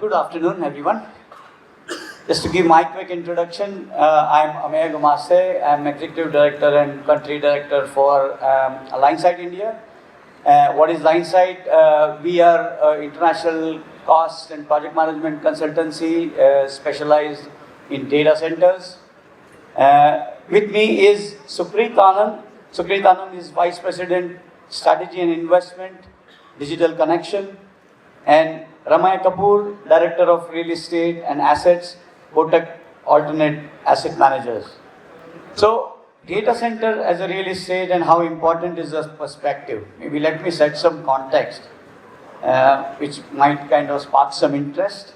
Good afternoon, everyone. Just to give my quick introduction, I'm Ameya Gumaste. I'm Executive Director and Country Director for Linesight India. What is Linesight? We are an international cost and project management consultancy specialized in data centers. With me is Sukrit Anand. Sukrit Anand is Vice President, Strategy and Investment, Digital Connexion, and Ramaiy Kapoor, Director of Real Estate and Assets, Kotak Alternate Asset Managers. So, data center as a real estate and how important is the perspective. Maybe let me set some context, which might kind of spark some interest.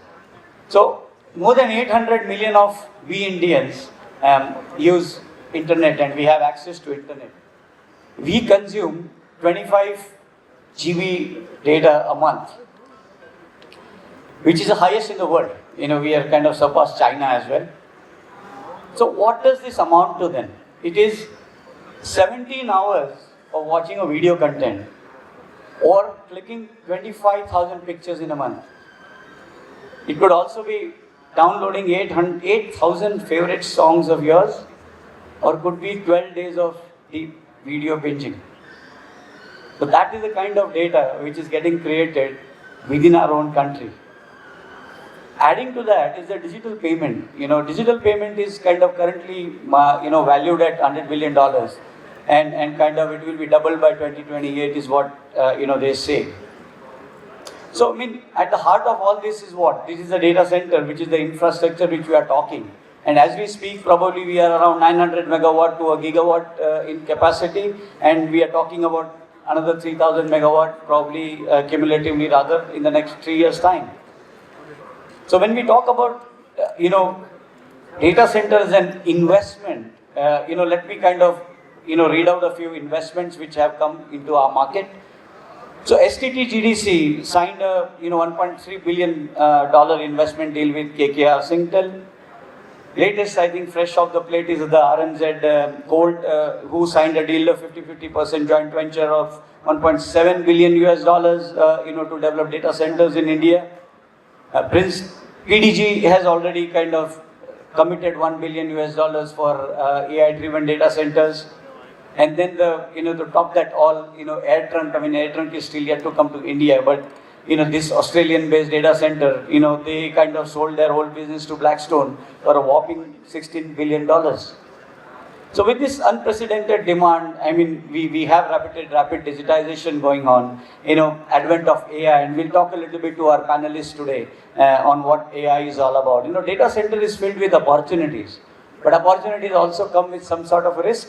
So, more than 800 million of we Indians use internet and we have access to internet. We consume 25 GB data a month, which is the highest in the world. We are kind of surpassed China as well. So what does this amount to then? It is 17 hours of watching a video content or clicking 25,000 pictures in a month. It could also be downloading 8,000 favorite songs of yours, or could be 12 days of deep video binging. So that is the kind of data which is getting created within our own country. Adding to that is the digital payment. Digital payment is kind of currently valued at $100 billion, and kind of it will be doubled by 2028 is what they say. So at the heart of all this is what? This is the data center, which is the infrastructure which we are talking. And as we speak, probably we are around 900 megawatt to a gigawatt in capacity, and we are talking about another 3,000 megawatt probably cumulatively rather in the next 3 years' time. So when we talk about data centers and investment, let me kind of read out a few investments which have come into our market. So STT GDC signed a $1.3 billion investment deal with KKR Singtel. Latest, I think, fresh off the plate is the RMZ Gold, who signed a deal of 50-50% joint venture of $1.7 billion to develop data centers in India. Prince PDG has already kind of committed $1 billion for AI-driven data centers. And then to top that all, AirTrunk. AirTrunk is still yet to come to India, but this Australian-based data center, they kind of sold their whole business to Blackstone for a whopping $16 billion. So with this unprecedented demand, we have rapid digitization going on, advent of AI, and we'll talk a little bit to our panelists today on what AI is all about. Data center is filled with opportunities, but opportunities also come with some sort of risk.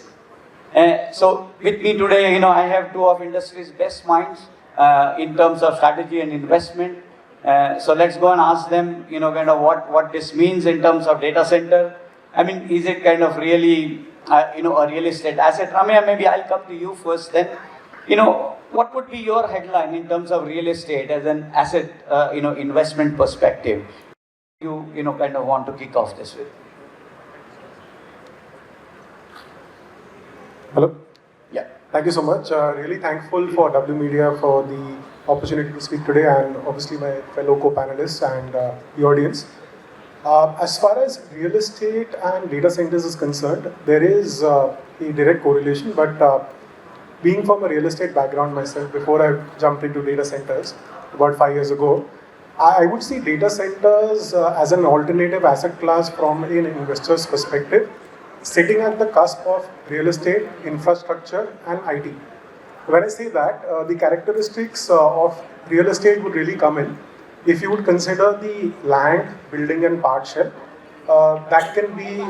So with me today, I have two of industry's best minds in terms of strategy and investment. So let's go and ask them, kind of what this means in terms of data center. Is it kind of really, a real estate asset? Ramaiy, maybe I'll come to you first then. What would be your headline in terms of real estate as an asset, investment perspective? You kind of want to kick off this with. Hello. Yeah. Thank you so much. Really thankful for W.Media for the opportunity to speak today, and obviously my fellow co-panelists and the audience. As far as real estate and data centers is concerned, there is a direct correlation, but being from a real estate background myself, before I jumped into data centers about 5 years ago, I would see data centers as an alternative asset class from an investor's perspective, sitting at the cusp of real estate, infrastructure and IT. When I say that, the characteristics of real estate would really come in. If you would consider the land, building and part shell, that can be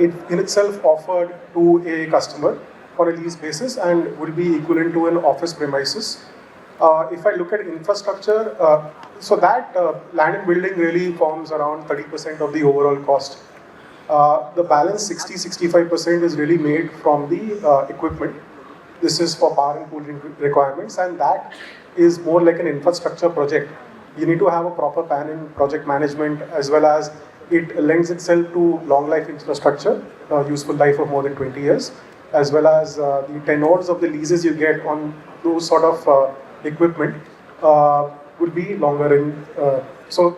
in itself offered to a customer on a lease basis and would be equivalent to an office premises. If I look at infrastructure, so that land and building really forms around 30% of the overall cost. The balance 60-65% is really made from the equipment. This is for power and cooling requirements, and that is more like an infrastructure project. You need to have a proper plan in project management, as well as it lends itself to long life infrastructure, useful life of more than 20 years, as well as the tenures of the leases you get on those sort of equipment would be longer. So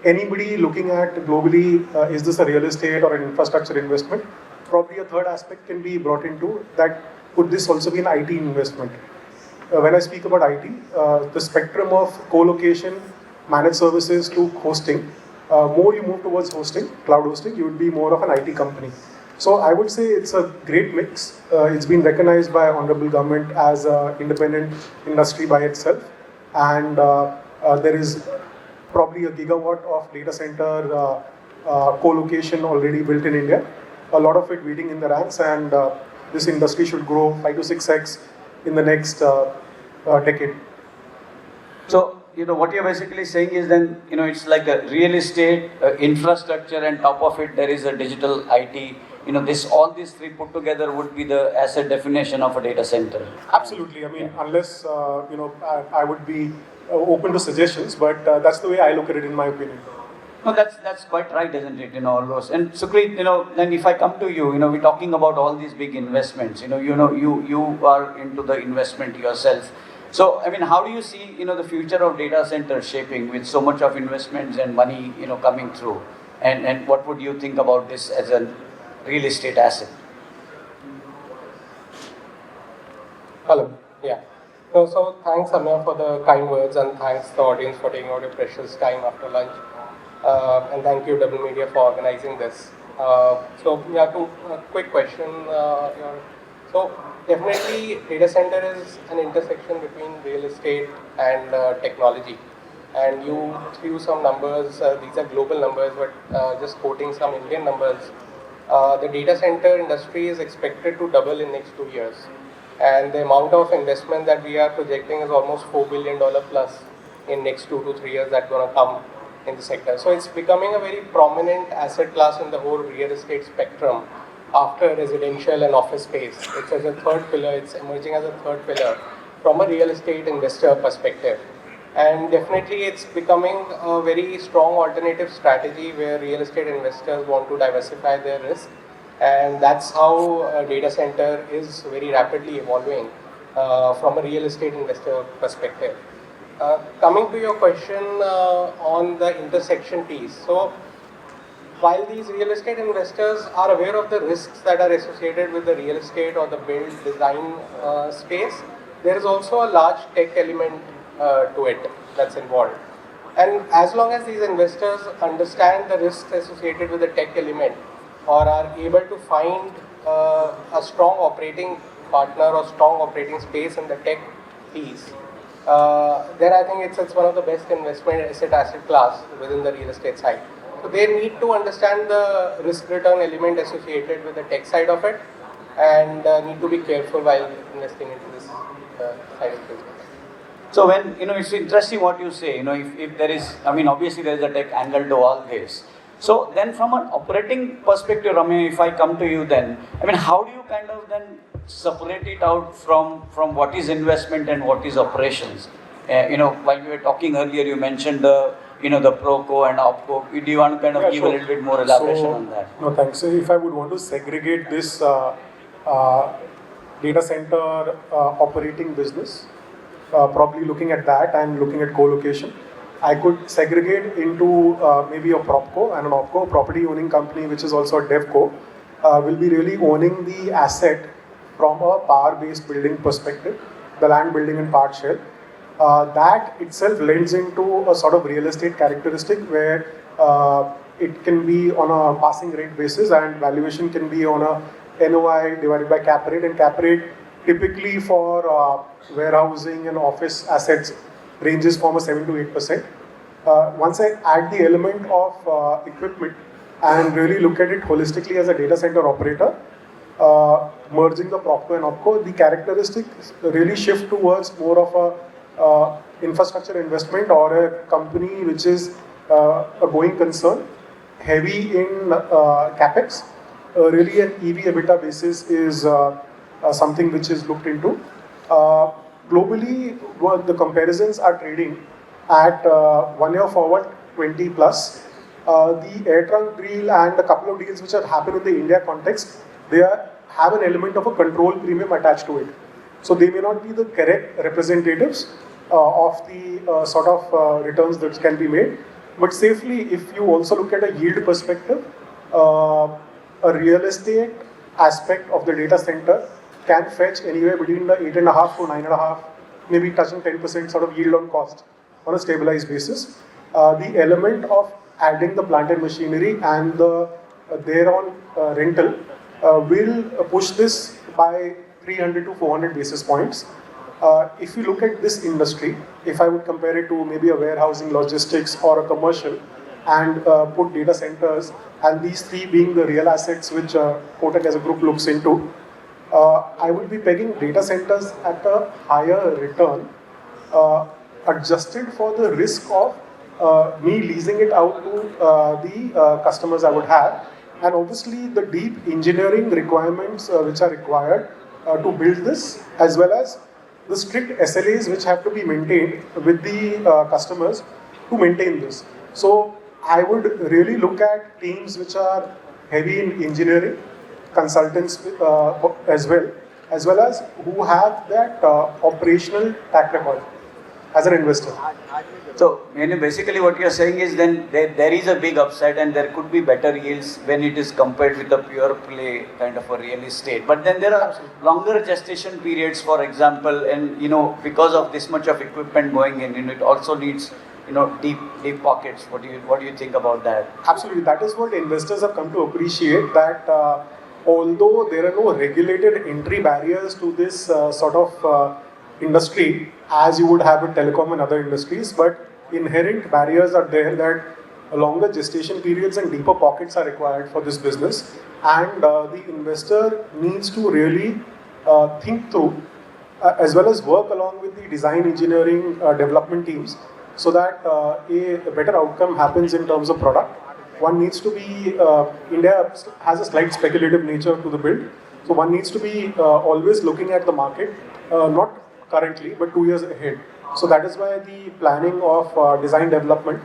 anybody looking at globally, is this a real estate or an infrastructure investment? Probably a third aspect can be brought into that. Could this also be an IT investment? When I speak about IT, the spectrum of co-location, managed services to hosting, more you move towards hosting, cloud hosting, you would be more of an IT company. So I would say it's a great mix. It's been recognized by honorable government as an independent industry by itself, and there is probably a gigawatt of data center co-location already built in India. A lot of it waiting in the ranks, and this industry should grow 5 to 6x in the next decade. So, what you're basically saying is then, it's like a real estate, infrastructure, and top of it, there is a digital IT. All these three put together would be the asset definition of a data center. Absolutely. I mean, unless, I would be open to suggestions, but that's the way I look at it in my opinion. No, that's quite right, isn't it? All those. And Sukrit, then if I come to you, we're talking about all these big investments. You are into the investment yourself. So, I mean, how do you see, the future of data centers shaping with so much of investments and money, coming through? And what would you think about this as a real estate asset? Hello. Yeah. So thanks, Ameya, for the kind words, and thanks the audience for taking out your precious time after lunch. And thank you, W.Media, for organizing this. So, yeah, quick question. So, definitely, data center is an intersection between real estate and technology. And you threw some numbers, these are global numbers, but just quoting some Indian numbers. The data center industry is expected to double in next 2 years. And the amount of investment that we are projecting is almost $4 billion plus in next 2 to 3 years that's going to come in the sector. So it's becoming a very prominent asset class in the whole real estate spectrum after residential and office space. It's as a third pillar, it's emerging as a third pillar from a real estate investor perspective. And definitely it's becoming a very strong alternative strategy where real estate investors want to diversify their risk. And that's how data center is very rapidly evolving from a real estate investor perspective. Coming to your question on the intersection piece. So, while these real estate investors are aware of the risks that are associated with the real estate or the build design space, there is also a large tech element to it that's involved. And as long as these investors understand the risks associated with the tech element or are able to find a strong operating partner or strong operating space in the tech piece, then I think it's one of the best investment asset class within the real estate side. So they need to understand the risk return element associated with the tech side of it, and need to be careful while investing into this side of business. So when, it's interesting what you say, if there is, obviously there is a tech angle to all this. So then from an operating perspective, Ramaiy, if I come to you then, how do you kind of then separate it out from what is investment and what is operations? While we were talking earlier, you mentioned the ProCo and OpCo. Do you want to kind of give a little bit more elaboration on that? No, thanks. So if I would want to segregate this data center operating business, probably looking at that and looking at co-location, I could segregate into maybe a PropCo and an OpCo, property owning company, which is also a DevCo, will be really owning the asset from a power-based building perspective, the land, building and part shell. That itself lends into a sort of real estate characteristic where it can be on a passing rate basis and valuation can be on a NOI divided by cap rate, and cap rate typically for warehousing and office assets ranges from a 7 to 8%. Once I add the element of equipment and really look at it holistically as a data center operator, merging the PropCo and OpCo, the characteristics really shift towards more of a infrastructure investment or a company which is a going concern, heavy in capex. Really an EV EBITDA basis is something which is looked into. Globally, the comparisons are trading at 1 year forward 20 plus. The air trunk deal and a couple of deals which have happened in the India context, they have an element of a control premium attached to it. So they may not be the correct representatives of the sort of returns that can be made, But safely, if you also look at a yield perspective, a real estate aspect of the data center can fetch anywhere between the 8.5 to 9.5, maybe touching 10% sort of yield on cost on a stabilized basis. The element of adding the plant and machinery and the thereon rental will push this by 300 to 400 basis points. If you look at this industry, if I would compare it to maybe a warehousing, logistics, or a commercial, and put data centers, and these three being the real assets which Kotak as a group looks into, I would be pegging data centers at a higher return, adjusted for the risk of me leasing it out to the customers I would have, and obviously the deep engineering requirements which are required to build this, as well as the strict SLAs which have to be maintained with the customers to maintain this. So I would really look at teams which are heavy in engineering, consultants as well as who have that operational track record as an investor. So, basically what you're saying is then there is a big upside and there could be better yields when it is compared with a pure play kind of a real estate. But then there are longer gestation periods, for example, and because of this much of equipment going in, it also needs deep pockets. What do you think about that? Absolutely, that is what investors have come to appreciate, that although there are no regulated entry barriers to this sort of industry as you would have in telecom and other industries, but inherent barriers are there that longer gestation periods and deeper pockets are required for this business, and the investor needs to really think through as well as work along with the design, engineering, development teams, so that a better outcome happens in terms of product. One needs to be, India has a slight speculative nature to the build, so one needs to be always looking at the market, not currently, but 2 years ahead. So that is why the planning of design development,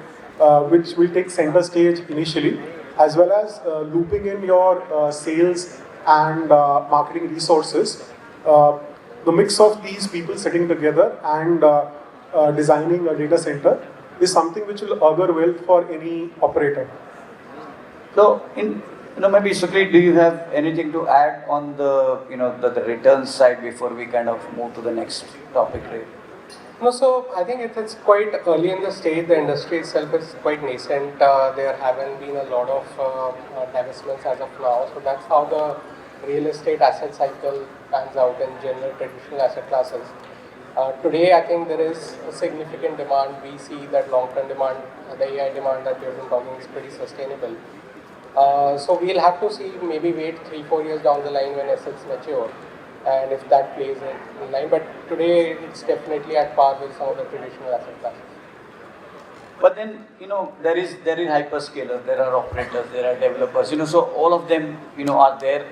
which will take center stage initially, as well as looping in your sales and marketing resources. The mix of these people sitting together and designing a data center is something which will augur well for any operator. So, maybe Sukrit, do you have anything to add on the the returns side before we kind of move to the next topic, right? No, so I think it's quite early in the stage. The industry itself is quite nascent. There haven't been a lot of divestments as of now. So that's how the real estate asset cycle pans out in general traditional asset classes. Today, I think there is a significant demand. We see that long-term demand, the AI demand that we have been talking is pretty sustainable. So we'll have to see, maybe wait 3-4 years down the line when assets mature, and if that plays in line. But today it's definitely at par with some of the traditional asset classes. But then there is hyperscalers, there are operators, there are developers. So all of them are there.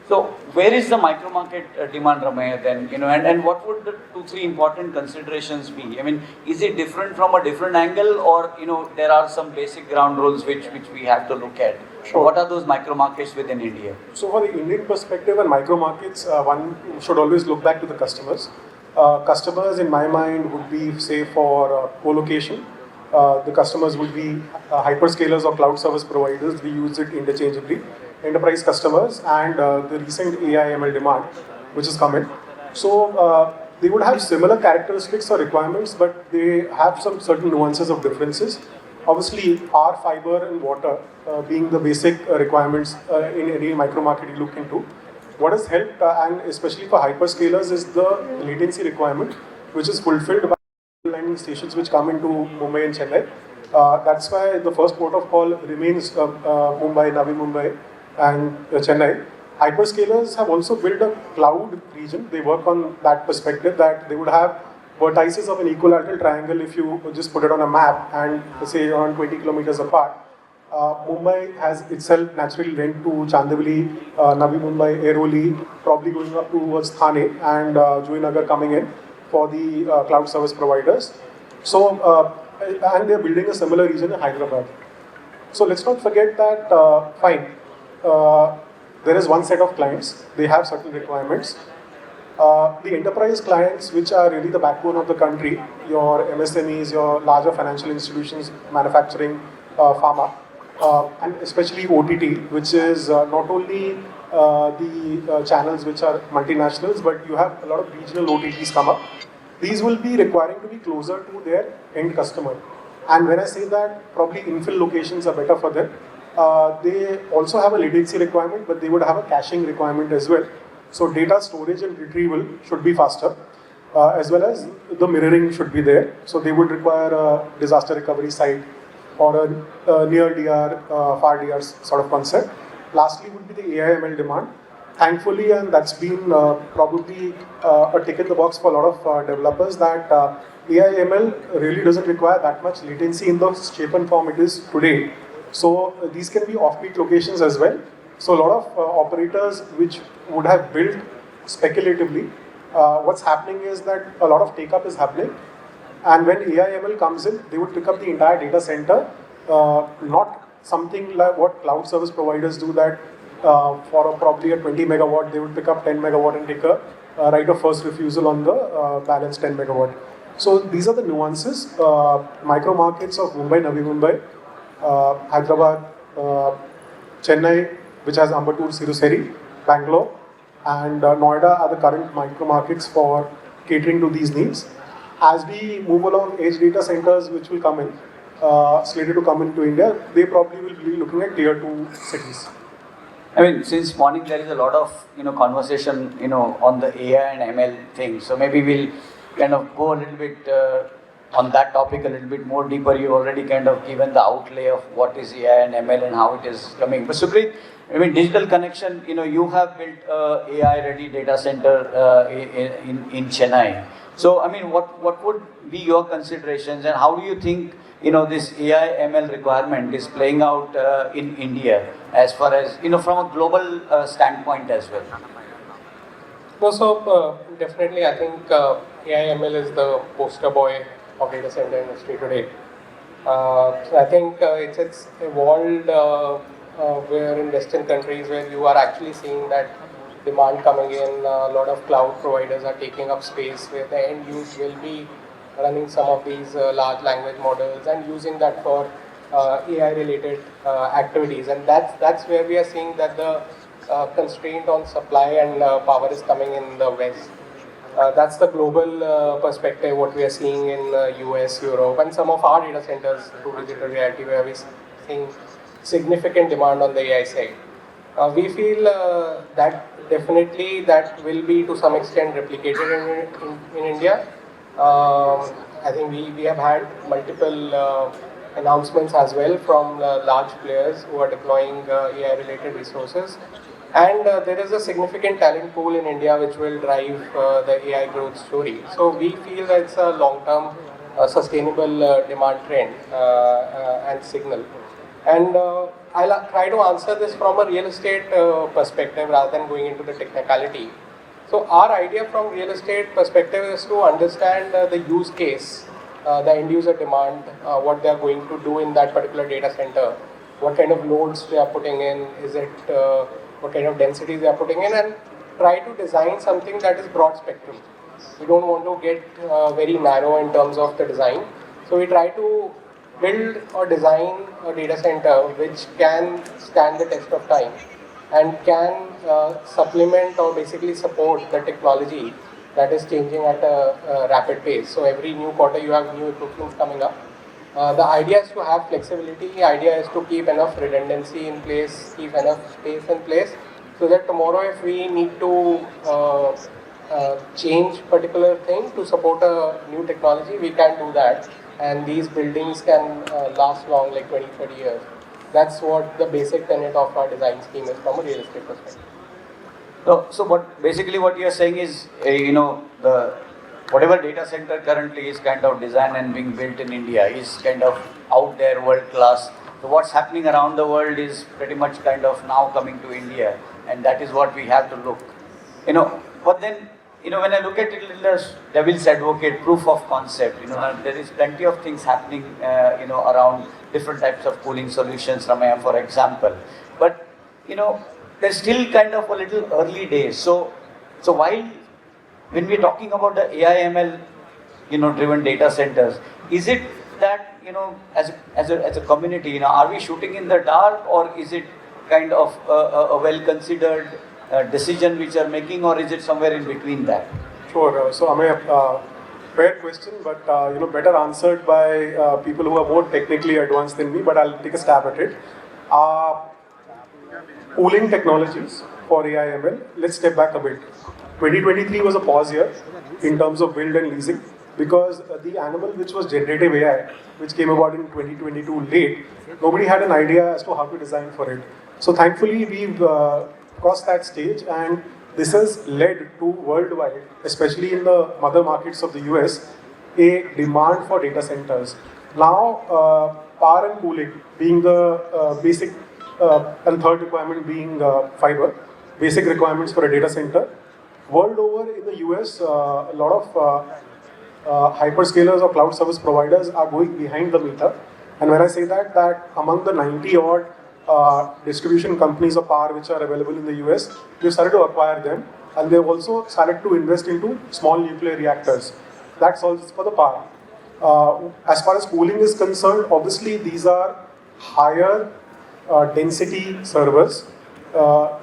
So where is the micro market demand, Ramaiy, then? And what would the 2-3 important considerations be? I mean, is it different from a different angle, or there are some basic ground rules which we have to look at? Sure. What are those micro markets within India? So for the Indian perspective and micro markets, one should always look back to the customers. Customers, in my mind, would be, say, for co-location. The customers would be hyperscalers or cloud service providers. We use it interchangeably. Enterprise customers and the recent AI ML demand which has come in. So they would have similar characteristics or requirements, but they have some certain nuances of differences. Obviously, power, fiber and water being the basic requirements in any micro market you look into. What has helped, and especially for hyperscalers, is the latency requirement, which is fulfilled by landing stations which come into Mumbai and Chennai. That's why the first port of call remains Mumbai, Navi Mumbai and Chennai. Hyperscalers have also built a cloud region. They work on that perspective, that they would have vertices of an equilateral triangle if you just put it on a map and say around 20 kilometers apart. Mumbai has itself naturally linked to Chandivali, Navi Mumbai, Airoli, probably going up towards Thane, and Juinagar coming in for the cloud service providers. So, and they're building a similar region in Hyderabad. So let's not forget that, fine, there is one set of clients, they have certain requirements. The enterprise clients, which are really the backbone of the country, your MSMEs, your larger financial institutions, manufacturing, pharma, and especially OTT, which is not only the channels which are multinationals, but you have a lot of regional OTTs come up. These will be requiring to be closer to their end customer. And when I say that, probably infill locations are better for them. They also have a latency requirement, but they would have a caching requirement as well. So data storage and retrieval should be faster, as well as the mirroring should be there. So they would require a disaster recovery site or a near DR, far DR sort of concept. Lastly would be the AI/ML demand. Thankfully, and that's been probably a tick in the box for a lot of developers, that AI/ML really doesn't require that much latency in the shape and form it is today. So these can be off-peak locations as well. So a lot of operators which would have built speculatively, what's happening is that a lot of take-up is happening. And when AI/ML comes in, they would pick up the entire data center, not something like what cloud service providers do, that for probably a 20 megawatt, they would pick up 10 megawatt and take a right of first refusal on the balance 10 megawatt. So these are the nuances. Micro markets of Mumbai, Navi Mumbai, Hyderabad, Chennai, which has Ambattur, Siruseri, Bangalore, and Noida are the current micro markets for catering to these needs. As we move along, edge data centers which will come in, slated to come into India, they probably will be looking at tier 2 cities. I mean, since morning there is a lot of conversation on the AI and ML thing. So maybe we'll kind of go a little bit on that topic a little bit more deeper. You already kind of given the outlay of what is AI and ML and how it is coming. But Sukrit, I mean, digital connection. You have built a AI-ready data center in Chennai. So I mean, what would be your considerations, and how do you think this AI ML requirement is playing out in India, as far as from a global standpoint as well? No, so definitely I think AI ML is the poster boy of data center industry today. So I think it's evolved where in Western countries where you are actually seeing that demand coming in, a lot of cloud providers are taking up space where the end use will be running some of these large language models and using that for AI related activities, and that's where we are seeing that the constraint on supply and power is coming in the West. That's the global perspective, what we are seeing in US, Europe, and some of our data centers through digital reality, where we're seeing significant demand on the AI side. We feel that definitely that will be to some extent replicated in India. I think we have had multiple announcements as well from large players who are deploying AI related resources. And there is a significant talent pool in India which will drive the AI growth story. So we feel that it's a long-term sustainable demand trend and signal. And I'll try to answer this from a real estate perspective rather than going into the technicality. So our idea from real estate perspective is to understand the use case, the end user demand, what they are going to do in that particular data center, what kind of loads they are putting in, what kind of densities they are putting in, and try to design something that is broad spectrum. We don't want to get very narrow in terms of the design. So we try to build or design a data center which can stand the test of time and can supplement or basically support the technology that is changing at a rapid pace. So every new quarter you have new equipment coming up. The idea is to have flexibility, the idea is to keep enough redundancy in place, keep enough space in place, so that tomorrow if we need to change particular thing to support a new technology, we can do that. And these buildings can last long, like 20-30 years. That's what the basic tenet of our design scheme is from a real estate perspective. So what you're saying is, whatever data center currently is kind of designed and being built in India is kind of out there, world class. So what's happening around the world is pretty much kind of now coming to India, and that is what we have to look. But then, when I look at it as devil's advocate, proof of concept, there is plenty of things happening, around different types of cooling solutions, Ramaiy, for example. But, there's still kind of a little early days. So while when we're talking about the AI ML, driven data centers, is it that, as a community, are we shooting in the dark, or is it kind of a well-considered decision which are making, or is it somewhere in between that? Sure. So Ameya, fair question, but better answered by people who are more technically advanced than me. But I'll take a stab at it. Pooling technologies for AI ML. Let's step back a bit. 2023 was a pause year in terms of build and leasing, because the animal which was generative AI, which came about in 2022 late, nobody had an idea as to how to design for it. So thankfully we've crossed that stage, and this has led to worldwide, especially in the mother markets of the US, a demand for data centers. Now, power and cooling being the basic, and third requirement being fiber, basic requirements for a data center. World over in the US, a lot of hyperscalers or cloud service providers are going behind the meter. And when I say that among the 90 odd distribution companies of power which are available in the US, we've started to acquire them, and they've also started to invest into small nuclear reactors. That's all for the power. As far as cooling is concerned, obviously these are higher density servers,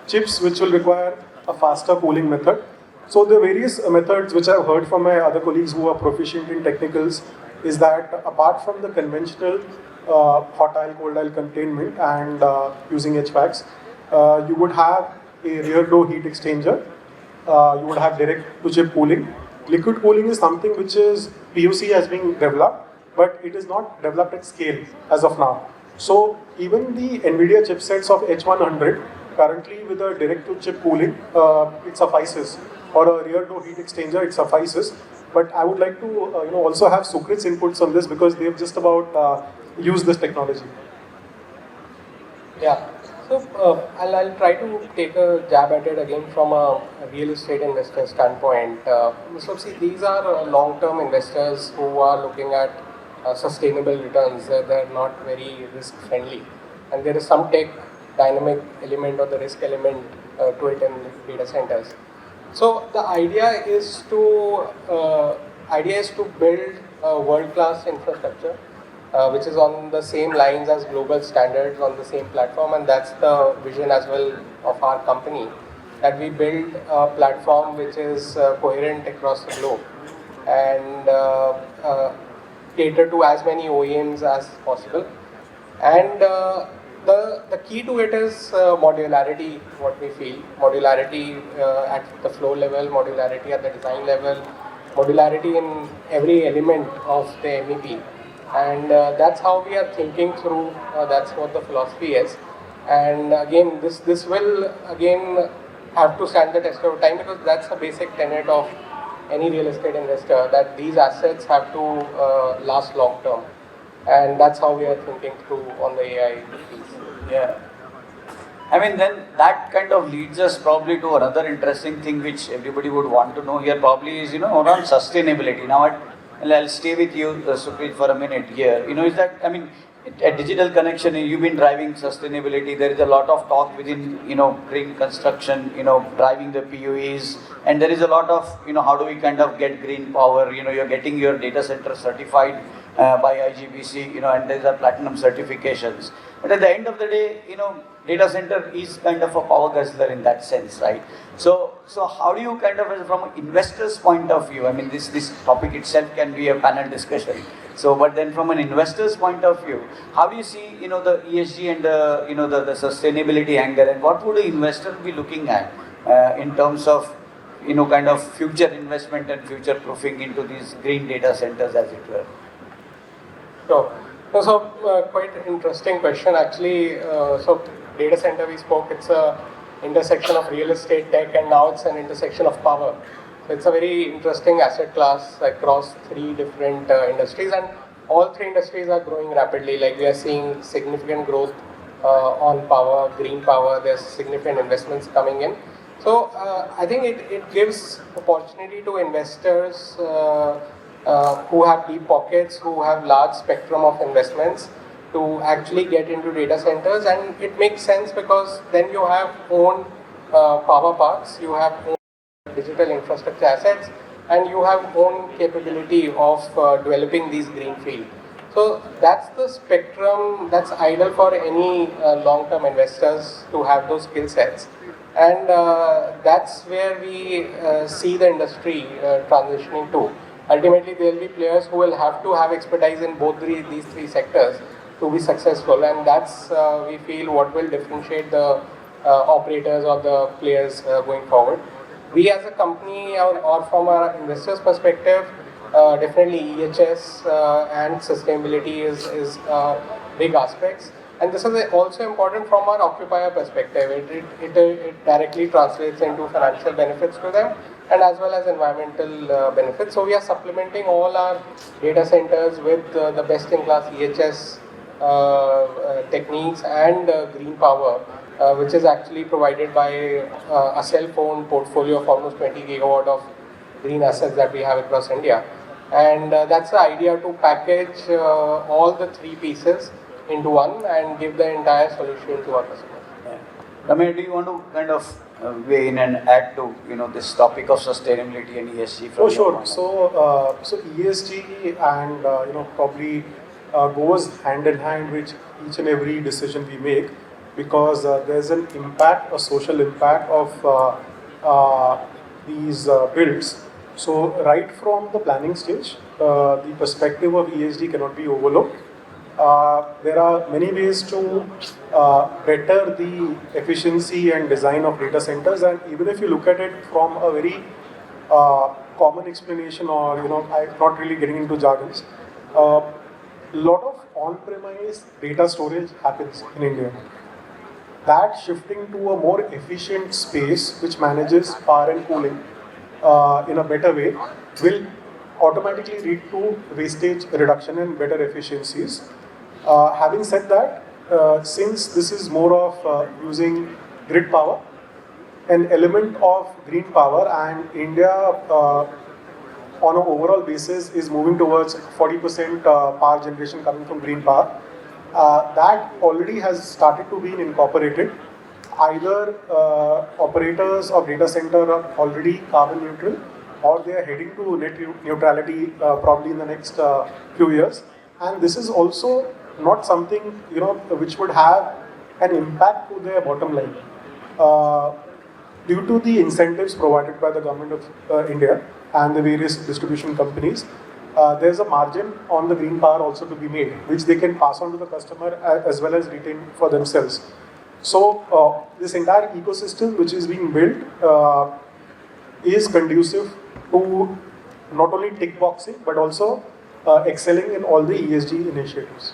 chips which will require a faster cooling method. So the various methods which I've heard from my other colleagues who are proficient in technicals is that apart from the conventional hot aisle, cold aisle containment and using HVACs, you would have a rear door heat exchanger, you would have direct to chip cooling. Liquid cooling is something which is POC has been developed, but it is not developed at scale as of now. So even the NVIDIA chipsets of H100 currently with a direct to chip cooling, it suffices, or a rear door heat exchanger, it suffices. But I would like to also have Sukrit's inputs on this, because they've just about used this technology. Yeah. So I'll try to take a jab at it again from a real estate investor standpoint. So see, these are long-term investors who are looking at sustainable returns. They're not very risk-friendly, and there is some tech dynamic element or the risk element to it in data centers. So the idea is to build a world-class infrastructure, which is on the same lines as global standards on the same platform, and that's the vision as well of our company, that we build a platform which is coherent across the globe and cater to as many OEMs as possible. And the key to it is modularity, what we feel. Modularity at the flow level, modularity at the design level, modularity in every element of the MEP. And that's how we are thinking through, that's what the philosophy is. And again, this will again have to stand the test of time, because that's a basic tenet of any real estate investor, that these assets have to last long term. And that's how we are thinking through on the AI piece. Yeah. I mean, then that kind of leads us probably to another interesting thing which everybody would want to know here probably is, around sustainability. Now, I'll stay with you, Sukrit, for a minute here. Is that, I mean, at Digital Connexion, you've been driving sustainability. There is a lot of talk within, green construction, driving the PUEs. And there is a lot of, how do we kind of get green power? You're getting your data center certified by IGBC, and there's a platinum certifications. But at the end of the day, data center is kind of a power guzzler in that sense, right? So how do you kind of, from an investor's point of view, I mean, this topic itself can be a panel discussion. So, but then from an investor's point of view, how do you see, the ESG and the sustainability angle, and what would the investor be looking at in terms of, kind of future investment and future proofing into these green data centers, as it were? Sure. So quite an interesting question actually. So data center we spoke, it's a intersection of real estate, tech, and now it's an intersection of power. So it's a very interesting asset class across three different industries, and all three industries are growing rapidly. Like we are seeing significant growth on power, green power. There's significant investments coming in. So I think it gives opportunity to investors who have deep pockets, who have large spectrum of investments, to actually get into data centers. And it makes sense because then you have own power parks, you have own digital infrastructure assets, and you have own capability of developing these greenfield. So that's the spectrum that's ideal for any long-term investors to have those skill sets. And that's where we see the industry transitioning to. Ultimately, there will be players who will have to have expertise in both these three sectors to be successful, and that's we feel what will differentiate the operators or the players going forward. We as a company, or from our investors' perspective, definitely EHS and sustainability is big aspects. And this is also important from our occupier perspective. It directly translates into financial benefits to them and as well as environmental benefits. So we are supplementing all our data centers with the best-in-class EHS techniques and green power, which is actually provided by a cell-phone portfolio of almost 20 gigawatt of green assets that we have across India. And that's the idea, to package all the three pieces into one and give the entire solution to our customers. Yeah. Ramaiy, do you want to kind of weigh in and add to this topic of sustainability and ESG? Oh, sure. So ESG and probably goes hand in hand with each and every decision we make, because there's an impact, a social impact of these builds. So right from the planning stage, the perspective of ESG cannot be overlooked. There are many ways to better the efficiency and design of data centers, and even if you look at it from a very common explanation, or I'm not really getting into jargons, lot of on-premise data storage happens in India. That shifting to a more efficient space which manages power and cooling in a better way will automatically lead to wastage reduction and better efficiencies. Having said that, since this is more of using grid power, an element of green power, and India on an overall basis is moving towards 40% power generation coming from green power, that already has started to be incorporated. Either operators of data center are already carbon neutral, or they are heading to net neutrality probably in the next few years. And this is also not something which would have an impact to their bottom line due to the incentives provided by the government of India and the various distribution companies. There's a margin on the green power also to be made, which they can pass on to the customer as well as retain for themselves. So this entire ecosystem which is being built is conducive to not only tick boxing but also excelling in all the ESG initiatives.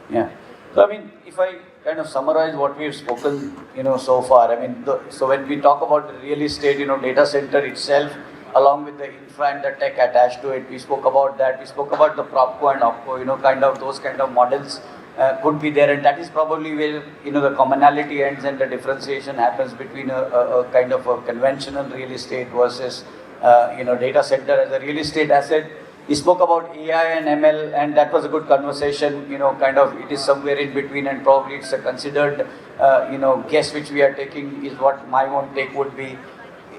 Yeah. So I mean, if I kind of summarize what we've spoken, so far, I mean, so when we talk about the real estate, data center itself, along with the infra and the tech attached to it, we spoke about that. We spoke about the propco and opco, kind of those kind of models could be there, and that is probably where the commonality ends and the differentiation happens between a kind of a conventional real estate versus data center as a real estate asset. We spoke about AI and ML, and that was a good conversation. Kind of it is somewhere in between, and probably it's a considered guess which we are taking is what my own take would be.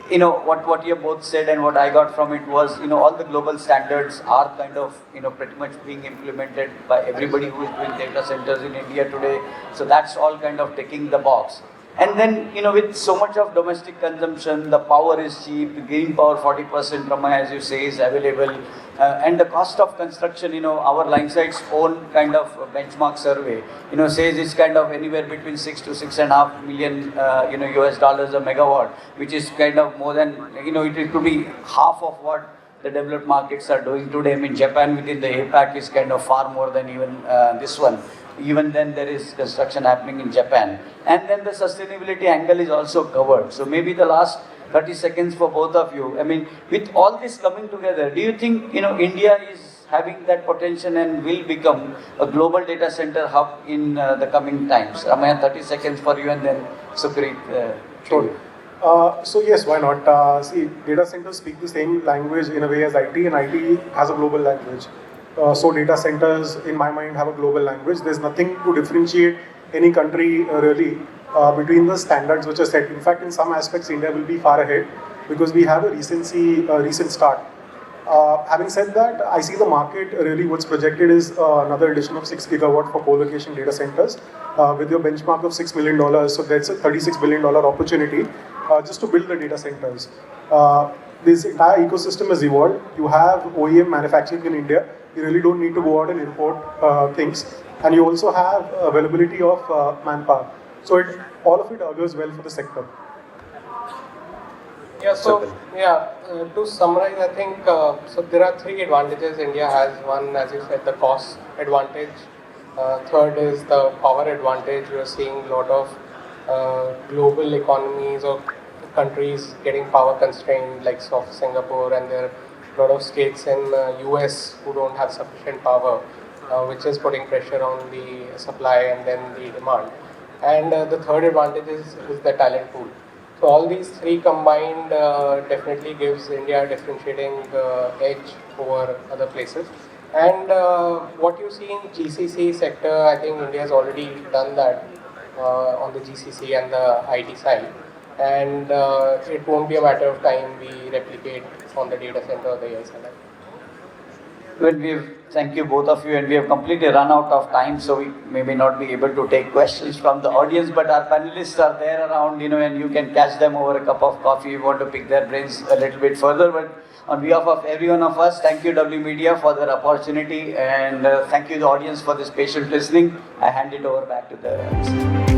What you both said and what I got from it was, all the global standards are kind of, pretty much being implemented by everybody who is doing data centers in India today. So that's all kind of ticking the box. And then, with so much of domestic consumption, the power is cheap, the green power 40%, Ramaiy, as you say, is available. And the cost of construction, our Linesight's own kind of benchmark survey, says it's kind of anywhere between 6 to 6.5 million, US dollars a megawatt, which is kind of more than, it could be half of what the developed markets are doing today. I mean, Japan within the APAC is kind of far more than even this one. Even then there is construction happening in Japan. And then the sustainability angle is also covered. So maybe the last 30 seconds for both of you. I mean, with all this coming together, do you think, India is having that potential and will become a global data center hub in the coming times? Ramaiy, 30 seconds for you, and then Sukrit. Sure. So yes, why not? See, data centers speak the same language in a way as IT, and IT has a global language. So data centers, in my mind, have a global language. There's nothing to differentiate any country really between the standards which are set. In fact, in some aspects, India will be far ahead. because we have a recent start. Having said that, I see the market really what's projected is another addition of 6 gigawatt for co-location data centers with your benchmark of $6 million. So that's a $36 billion opportunity just to build the data centers. This entire ecosystem has evolved. You have OEM manufacturing in India. You really don't need to go out and import things. And you also have availability of manpower. So all of it augurs well for the sector. Yeah, so to summarize, I think so there are 3 advantages India has. One, as you said, the cost advantage. Third is the power advantage. We are seeing a lot of global economies or countries getting power constrained, like of Singapore, and there are a lot of states in US who don't have sufficient power, which is putting pressure on the supply and then the demand. And the third advantage is the talent pool. So all these 3 combined definitely gives India a differentiating edge over other places. And what you see in GCC sector, I think India has already done that on the GCC and the IT side. And it won't be a matter of time we replicate on the data center or the AI side. Thank you both of you, and we have completely run out of time, so we may not be able to take questions from the audience, but our panelists are there around, and you can catch them over a cup of coffee if you want to pick their brains a little bit further. But on behalf of every one of us, thank you W.Media for their opportunity, and thank you the audience for this patient listening. I hand it over back to the MC.